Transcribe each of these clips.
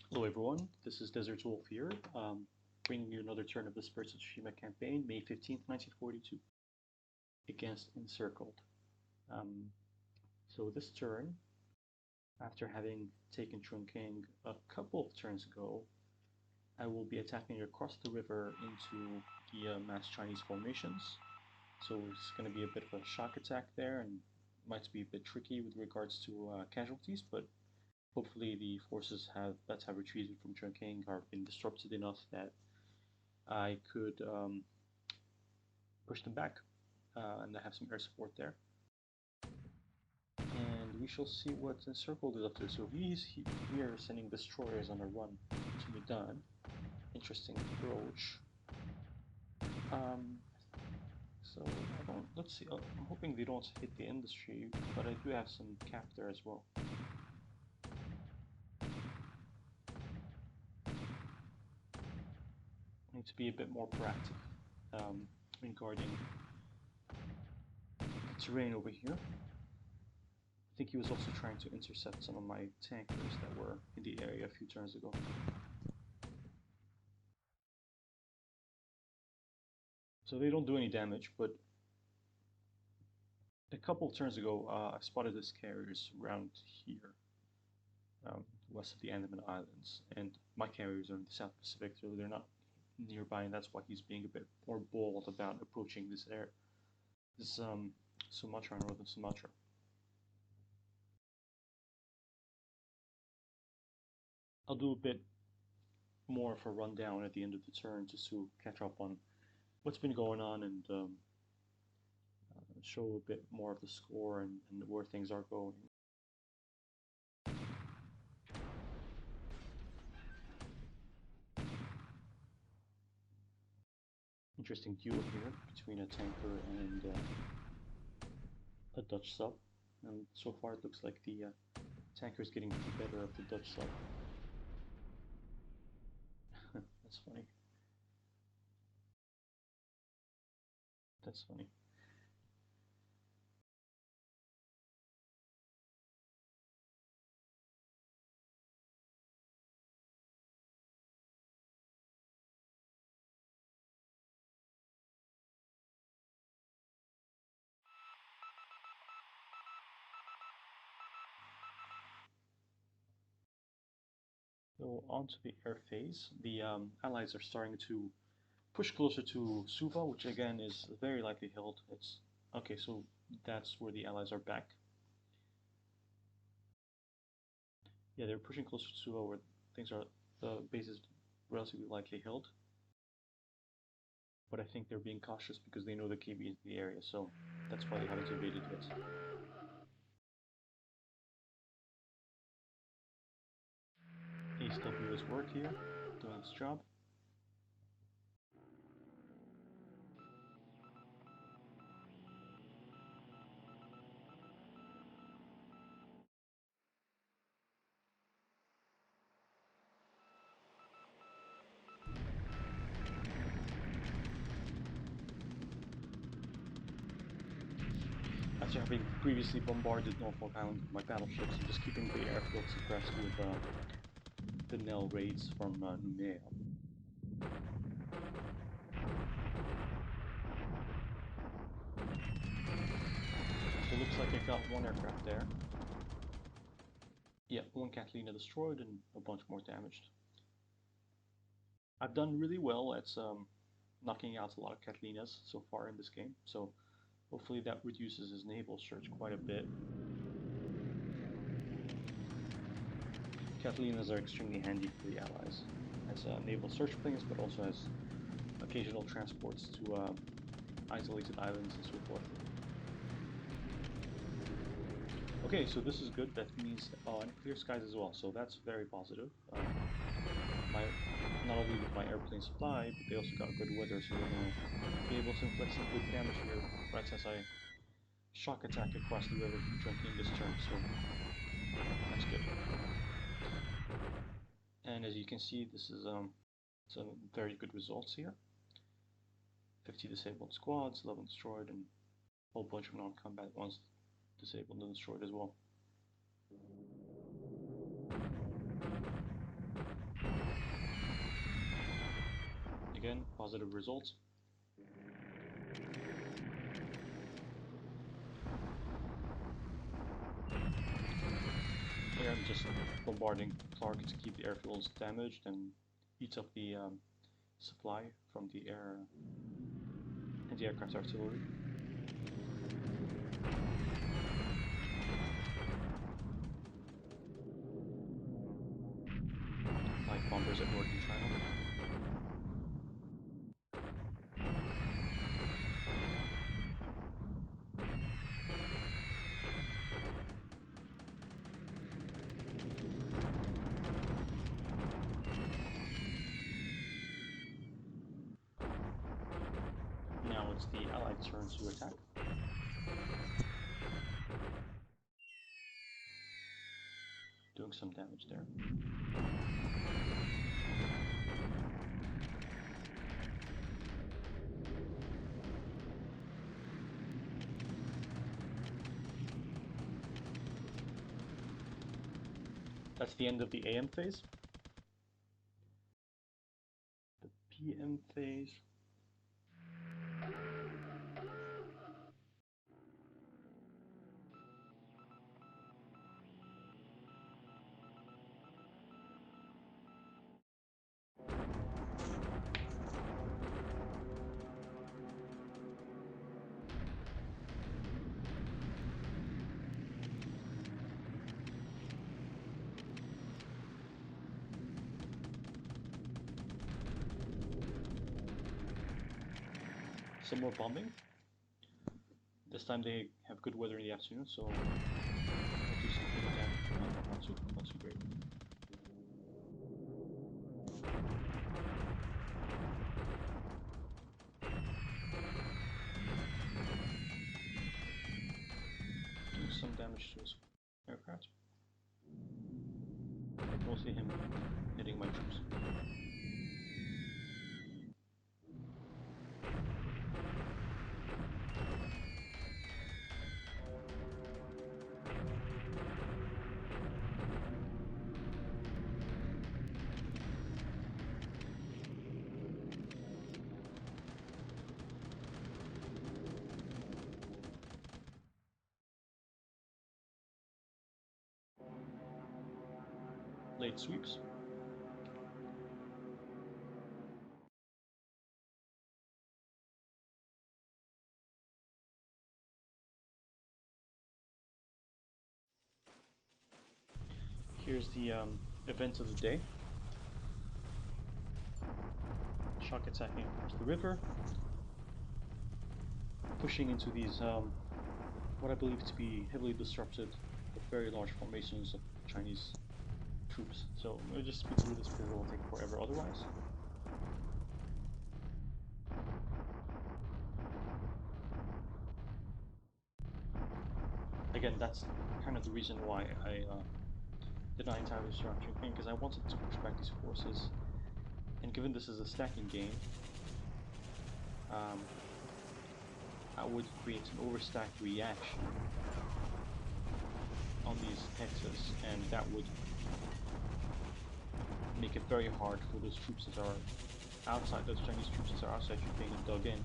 Hello everyone, this is Desert Wolf here, bringing you another turn of the Spirits of Tsushima campaign, May 15th, 1942, against Encircled. Um, so this turn, after having taken Chongqing a couple of turns ago, I will be attacking across the river into the mass Chinese formations. So it's going to be a bit of a shock attack there, and might be a bit tricky with regards to casualties, but hopefully the forces that have retreated from Chongqing have been disrupted enough that I could push them back, and I have some air support there. And we shall see what Encircled is up to. So he's here sending destroyers on a run to Medan. Interesting approach. So I don't. Let's see. I'm hoping they don't hit the industry, but I do have some cap there as well. I need to be a bit more proactive in guarding the terrain over here. I think he was also trying to intercept some of my tankers that were in the area a few turns ago. So they don't do any damage, but a couple of turns ago, I spotted this carriers around here, west of the Andaman Islands, and my carriers are in the South Pacific, so they're not nearby, and that's why he's being a bit more bold about approaching this Sumatra, northern Sumatra. I'll do a bit more of a rundown at the end of the turn just to catch up on what's been going on and show a bit more of the score and where things are going. Interesting duel here between a tanker and a Dutch sub, and so far it looks like the tanker is getting the better of the Dutch sub. That's funny. That's funny. So on to the air phase. The Allies are starting to push closer to Suva, which again is very likely held. It's okay, so that's where the Allies are back. Yeah, they're pushing closer to Suva where things are the base is relatively likely held. But I think they're being cautious because they know the KB is in the area, so that's why they haven't invaded yet. ACW is work here, doing its job. After having previously bombarded Norfolk Island with my battleships, I'm just keeping the airfield suppressed with the Nell raids from Numea. So it looks like I got one aircraft there. Yeah, one Catalina destroyed and a bunch more damaged. I've done really well at knocking out a lot of Catalinas so far in this game, so hopefully that reduces his naval search quite a bit. Catalinas are extremely handy for the Allies as naval search planes, but also as occasional transports to isolated islands and so forth. Okay, so this is good. That means and clear skies as well, so that's very positive. Not only with my airplanes fly, but they also got good weather, so they're going to be able to inflict some good damage here right as I shock attack across the river from Chongqing this turn, so that's good. And as you can see, this is some very good results here. 50 disabled squads, 11 destroyed, and a whole bunch of non-combat ones disabled and destroyed as well. again, positive results. Here I'm just bombarding Clark to keep the airfields damaged and eat up the supply from the anti-aircraft artillery. Light bombers at northern China. Now it's the Allied turn to attack. Doing some damage there. That's the end of the AM phase. The PM phase. Some more bombing. This time they have good weather in the afternoon, so I'll do something with that. Not too great. Do some damage to his aircraft. Mostly him hitting my troops. Late sweeps. Here's the event of the day. Shock attacking across the river, pushing into these what I believe to be heavily disrupted but very large formations of Chinese troops. So we'll just speed through this because it will take forever otherwise. Again, that's kind of the reason why I did not entirely start drinking, because I wanted to push back these forces. And given this is a stacking game, I would create an overstacked reaction on these hexes, and that would make it very hard for those troops that are outside, those Chinese troops that are outside Ukraine and dug in,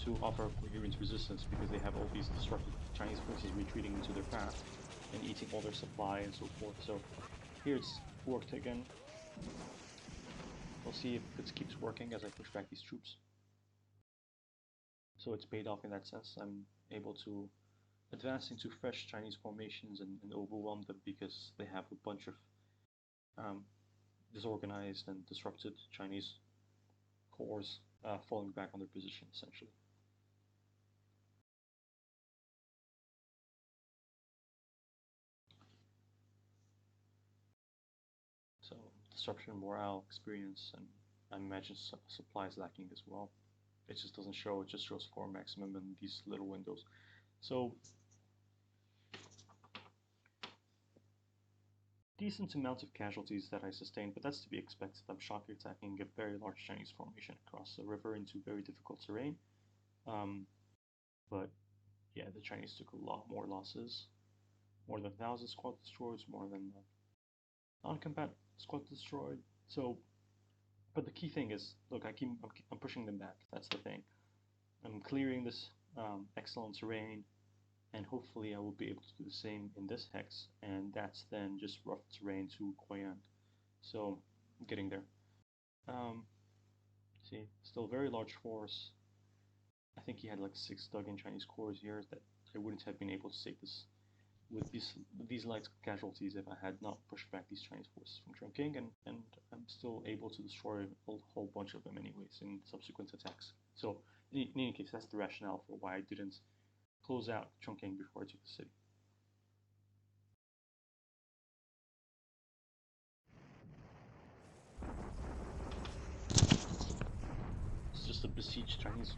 to offer coherent resistance, because they have all these disrupted Chinese forces retreating into their path and eating all their supply and so forth. So here it's worked again. We'll see if it keeps working as I push back these troops. So it's paid off in that sense. I'm able to advance into fresh Chinese formations and overwhelm them, because they have a bunch of disorganized and disrupted Chinese corps falling back on their position, essentially. So disruption, morale, experience, and I imagine supplies lacking as well. It just doesn't show, it just shows 4 maximum in these little windows. So decent amount of casualties that I sustained, but that's to be expected. I'm shock attacking a very large Chinese formation across the river into very difficult terrain. But yeah, the Chinese took a lot more losses. More than 1,000 squad destroyed, more than non-combat squad destroyed. So But the key thing is, look, I'm pushing them back. That's the thing. I'm clearing this excellent terrain, and hopefully I will be able to do the same in this hex, and that's then just rough terrain to Koyan. So I'm getting there. See, still very large force. I think he had like 6 dug-in Chinese cores here that I wouldn't have been able to take this with these light casualties if I had not pushed back these Chinese forces from Chongqing, and I'm still able to destroy a whole bunch of them anyways in subsequent attacks. So in any case, that's the rationale for why I didn't close out Chongqing before I took the city. It's just a besieged Chinese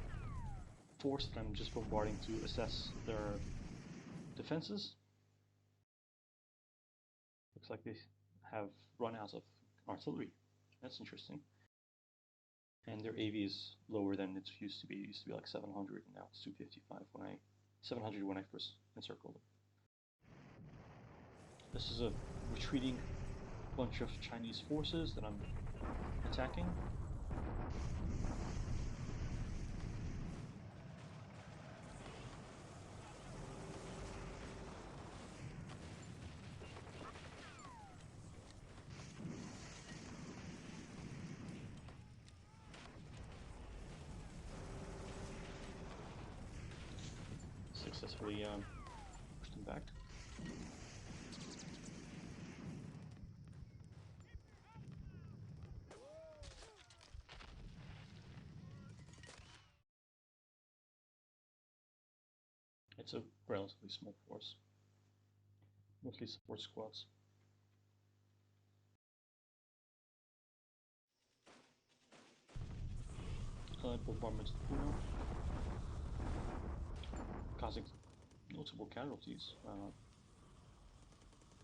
force that I'm just bombarding to assess their defenses. Looks like they have run out of artillery. That's interesting. And their AV is lower than it used to be. It used to be like 700, and now it's 255 when 700 when I first encircled it. This is a retreating bunch of Chinese forces that I'm attacking. Successfully pushed them back. It's a relatively small force, mostly support squads. Bombardment of Puno, causing notable casualties.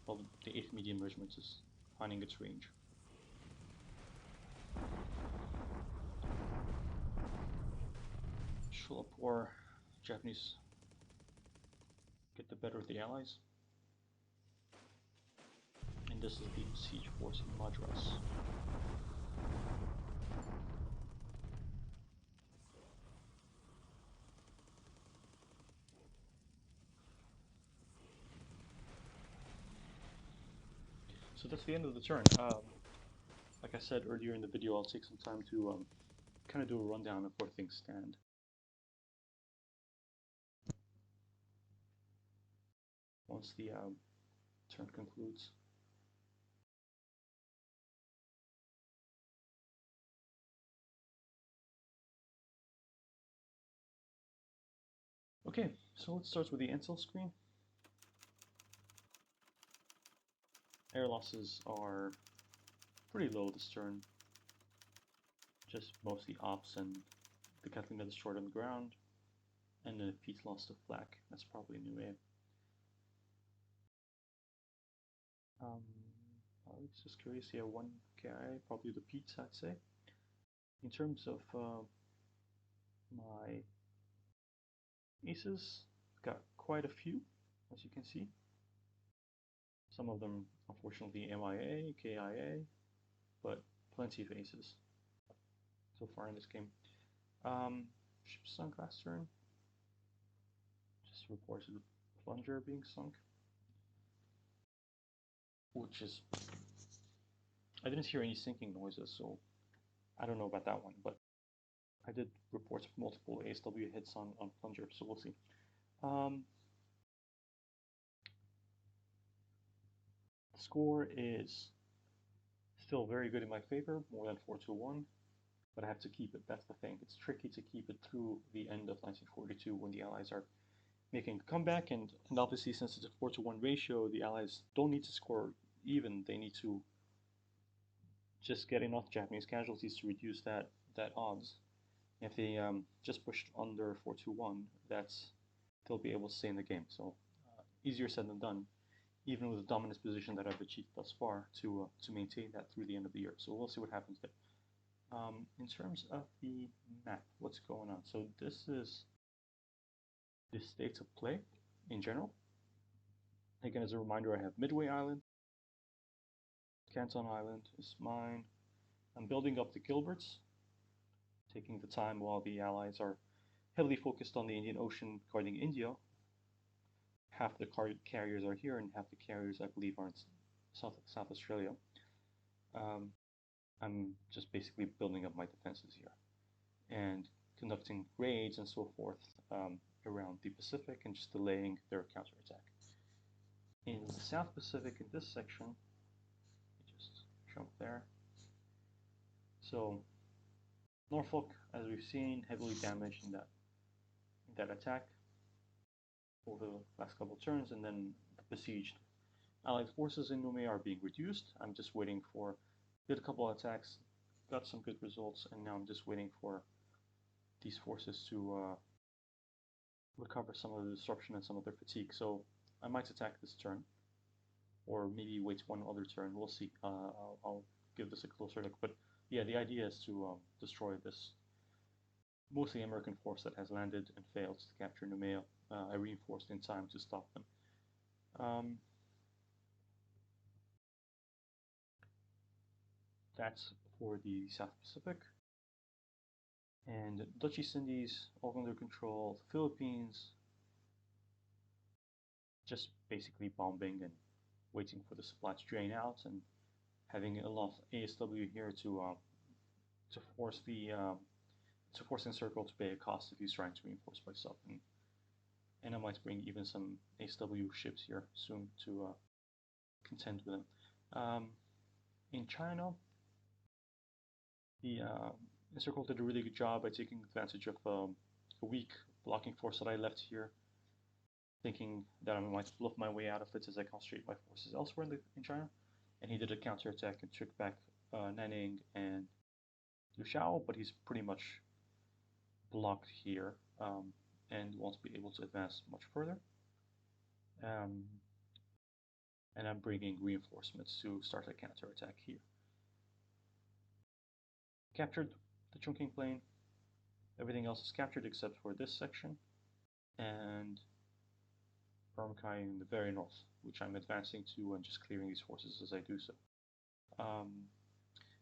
Well, the 8th medium regiment is finding its range. Sholapur, Japanese get the better of the Allies. And this is the siege force in Madras. So that's the end of the turn. Like I said earlier in the video, I'll take some time to kind of do a rundown of where things stand. Once the turn concludes. Okay, so let's start with the intel screen. Air losses are pretty low this turn. Just mostly ops and the Kathleen destroyed on the ground, and then a Pete lost to flak. That's probably new A. I was just curious, yeah, 1 KI, probably the Pete's, I'd say. In terms of my aces, got quite a few, as you can see. Some of them, unfortunately, MIA, KIA, but plenty of aces so far in this game. Ship sunk last turn. Just reported a plunger being sunk, which is, I didn't hear any sinking noises, so I don't know about that one, but I did report multiple ASW hits on plunger, so we'll see. The score is still very good in my favor, more than 4-1, but I have to keep it. That's the thing. It's tricky to keep it through the end of 1942 when the Allies are making a comeback, and obviously since it's a 4-1 ratio, the Allies don't need to score even. They need to just get enough Japanese casualties to reduce that odds. If they just pushed under 4-1, they'll be able to stay in the game. So easier said than done, even with the dominant position that I've achieved thus far, to maintain that through the end of the year. So we'll see what happens there. In terms of the map, what's going on? So this is the states of play in general. Again, as a reminder, I have Midway Island, Canton Island is mine, I'm building up the Gilberts, taking the time while the Allies are heavily focused on the Indian Ocean guarding India. Half the carriers are here, and half the carriers, I believe, are in South Australia. Um, I'm just basically building up my defenses here and conducting raids and so forth around the Pacific and just delaying their counterattack. In the South Pacific, in this section, just jump there. So Norfolk, as we've seen, heavily damaged in that attack over the last couple of turns, and then the besieged Allied forces in Nome are being reduced. I'm just waiting for, did a couple of attacks, got some good results, and now I'm just waiting for these forces to recover some of the disruption and some of their fatigue. So I might attack this turn, or maybe wait one other turn. We'll see. I'll give this a closer look. But yeah, the idea is to destroy this mostly American force that has landed and failed to capture Noumea. I reinforced in time to stop them. That's for the South Pacific. And Dutch East Indies, all under control. The Philippines, just basically bombing and waiting for the supply to drain out, and having enough ASW here to force Encircle to pay a cost if he's trying to reinforce by sub. And I might bring even some ASW ships here soon to contend with them. In China, the Encircle did a really good job by taking advantage of a weak blocking force that I left here, thinking that I might bluff my way out of it as I concentrate my forces elsewhere in China. And he did a counterattack and took back Nanning and Lushao, but he's pretty much blocked here and won't be able to advance much further. And I'm bringing reinforcements to start a counterattack here. Captured the Chongqing Plain. Everything else is captured except for this section and Urumqi in the very north, which I'm advancing to and just clearing these forces as I do so.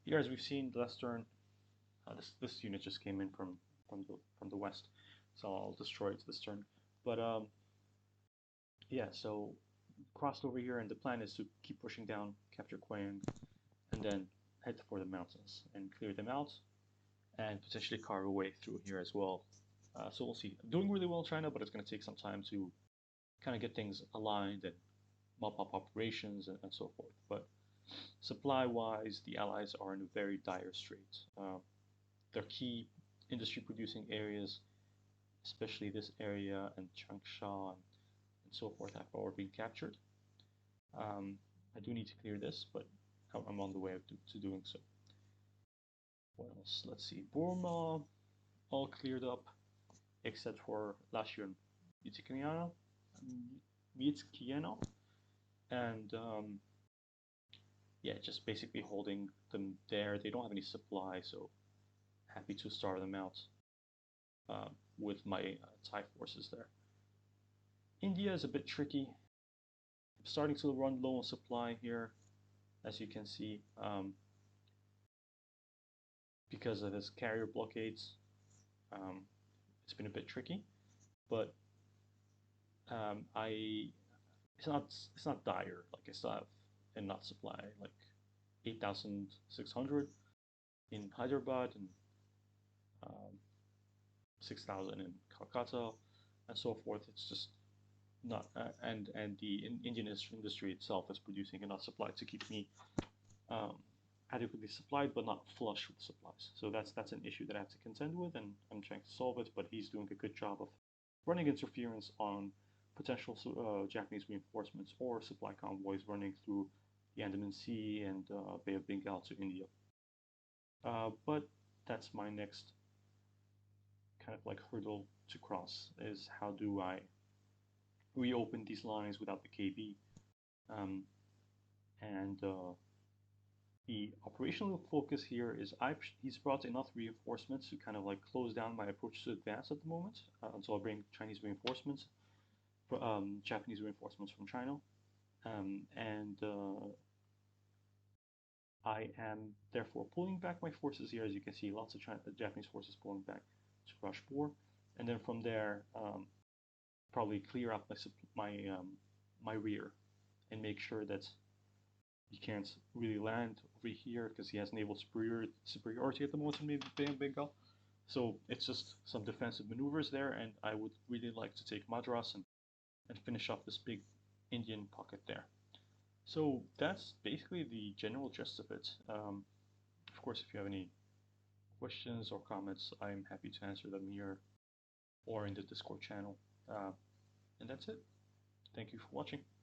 Here, as we've seen last turn, this unit just came in from the west, so I'll destroy it this turn. But yeah, so crossed over here, and the plan is to keep pushing down, capture Quang, and then head for the mountains and clear them out, and potentially carve a way through here as well. So we'll see. Doing really well in China, but it's going to take some time to kind of get things aligned and mop up operations and so forth. But supply-wise, the Allies are in a very dire strait. Their key industry-producing areas, especially this area and Changsha and so forth, have all been captured. I do need to clear this, but I'm on the way to doing so. What else? Let's see. Burma, all cleared up, except for Lashun, Vietkiana, and yeah, just basically holding them there. They don't have any supply, so happy to starve them out with my Thai forces there. India is a bit tricky. I'm starting to run low on supply here, as you can see, because of his carrier blockades. It's been a bit tricky, but it's not dire. Like I still have enough supply, like 8,600 in Hyderabad and 6,000 in Calcutta and so forth. It's just not, and the Indian industry itself is producing enough supply to keep me adequately supplied, but not flush with supplies. So that's an issue that I have to contend with, and I'm trying to solve it. But he's doing a good job of running interference on potential Japanese reinforcements or supply convoys running through the Andaman Sea and Bay of Bengal to India. But that's my next kind of like hurdle to cross, is how do I reopen these lines without the KB. And the operational focus here is he's brought enough reinforcements to kind of like close down my approach to advance at the moment. So I'll bring Chinese reinforcements, Japanese reinforcements from China, and I am therefore pulling back my forces here. As you can see, lots of Japanese forces pulling back to Rajpur, and then from there, probably clear up my rear and make sure that he can't really land over here because he has naval superiority at the moment in Bay of Bengal. So it's just some defensive maneuvers there, and I would really like to take Madras and finish off this big Indian pocket there. So that's basically the general gist of it. Of course, if you have any questions or comments, I'm happy to answer them here or in the Discord channel. And that's it. Thank you for watching.